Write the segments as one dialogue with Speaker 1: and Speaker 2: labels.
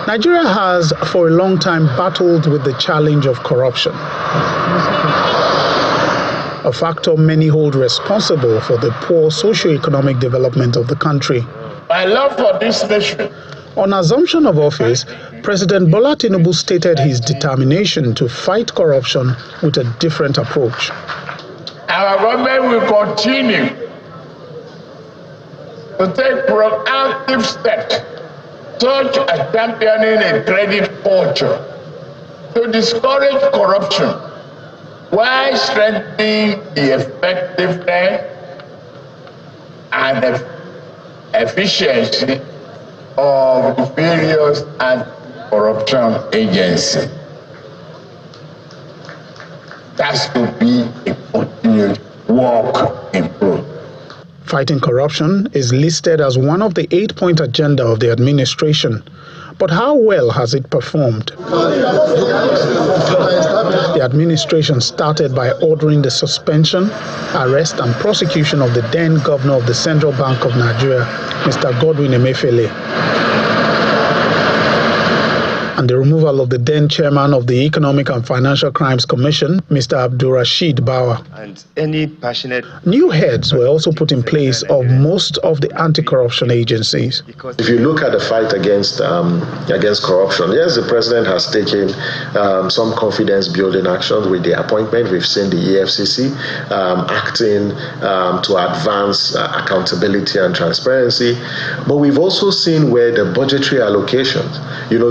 Speaker 1: Nigeria has for a long time battled with the challenge of corruption, a factor many hold responsible for the poor socio-economic development of the country.
Speaker 2: My love for this nation.
Speaker 1: On assumption of office, President Bola Tinubu stated his determination to fight corruption with a different approach.
Speaker 2: Our government will continue to take proactive steps, such as championing a credit culture, to discourage corruption, while strengthening the effectiveness and efficiency of the various anti-corruption agencies. That's to be a continued work in progress.
Speaker 1: Fighting corruption is listed as one of the 8-point agenda of the administration. But how well has it performed? The administration started by ordering the suspension, arrest and prosecution of the then governor of the Central Bank of Nigeria, Mr. Govt, and the removal of the then chairman of the Economic and Financial Crimes Commission, Mr. Abdulrasheed Bawa.
Speaker 3: And any passionate...
Speaker 1: New heads were also put in place of most of the anti-corruption agencies.
Speaker 4: If you look at the fight against corruption, yes, the president has taken some confidence-building actions with the appointment. We've seen the EFCC acting to advance accountability and transparency. But we've also seen where the budgetary allocations,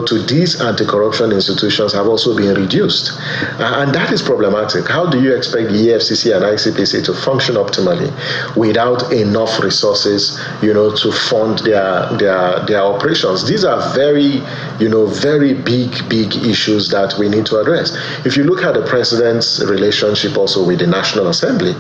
Speaker 4: to these anti-corruption institutions have also been reduced. And that is problematic. How do you expect the EFCC and ICPC to function optimally without enough resources, to fund their operations? These are very big issues that we need to address. If you look at the president's relationship also with the National Assembly.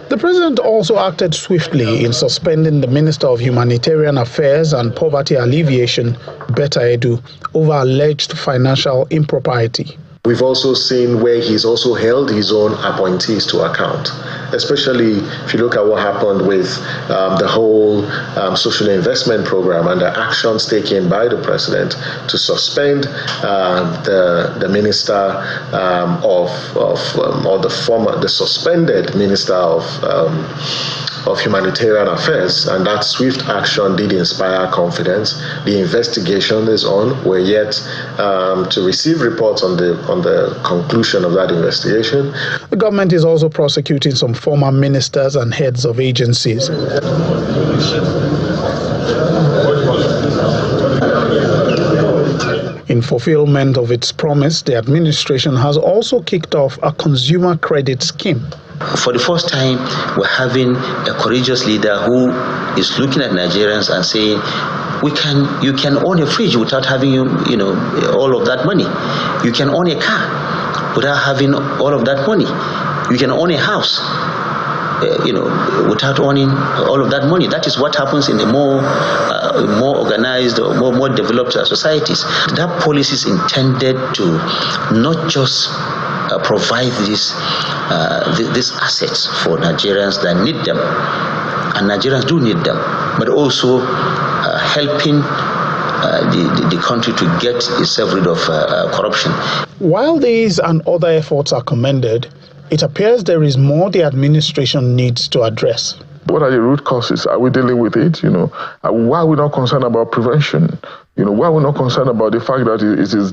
Speaker 1: The president also acted swiftly in suspending the Minister of Humanitarian Affairs and Poverty Alleviation, Betta Edu, over alleged financial impropriety.
Speaker 4: We've also seen where he's also held his own appointees to account, especially if you look at what happened with the whole social investment program and the actions taken by the president to suspend the minister the suspended minister of Humanitarian Affairs, and that swift action did inspire confidence. The investigation is on. We're yet to receive reports on the conclusion of that investigation.
Speaker 1: The government is also prosecuting some former ministers and heads of agencies. In fulfillment of its promise, the administration has also kicked off a consumer credit scheme.
Speaker 5: For the first time, we're having a courageous leader who is looking at Nigerians and saying, you can own a fridge without having all of that money. You can own a car without having all of that money. You can own a house, without owning all of that money. That is what happens in the more organized or more developed societies. That policy is intended to not just provide these assets for Nigerians that need them, and Nigerians do need them, but also helping the country to get itself rid of corruption.
Speaker 1: While these and other efforts are commended, it appears there is more the administration needs to address.
Speaker 6: What are the root causes? Are we dealing with it? Why are we not concerned about prevention? Why are we not concerned about the fact that it is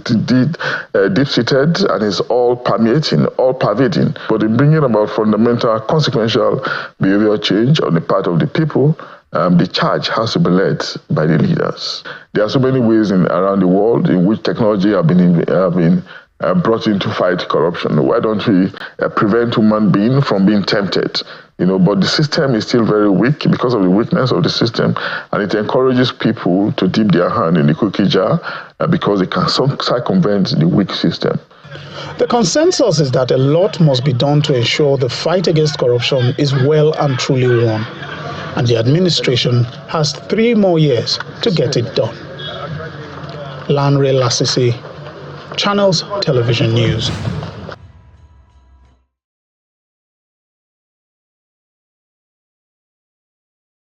Speaker 6: deep-seated and is all permeating, all pervading? But in bringing about fundamental, consequential behavioral change on the part of the people, the charge has to be led by the leaders. There are so many ways around the world in which technology have been brought in to fight corruption. Why don't we prevent human beings from being tempted? But the system is still very weak because of the weakness of the system, and it encourages people to dip their hand in the cookie jar because they can circumvent the weak system.
Speaker 1: The consensus is that a lot must be done to ensure the fight against corruption is well and truly won, and the administration has 3 more years to get it done. Lanre Lasisi, Channels Television News.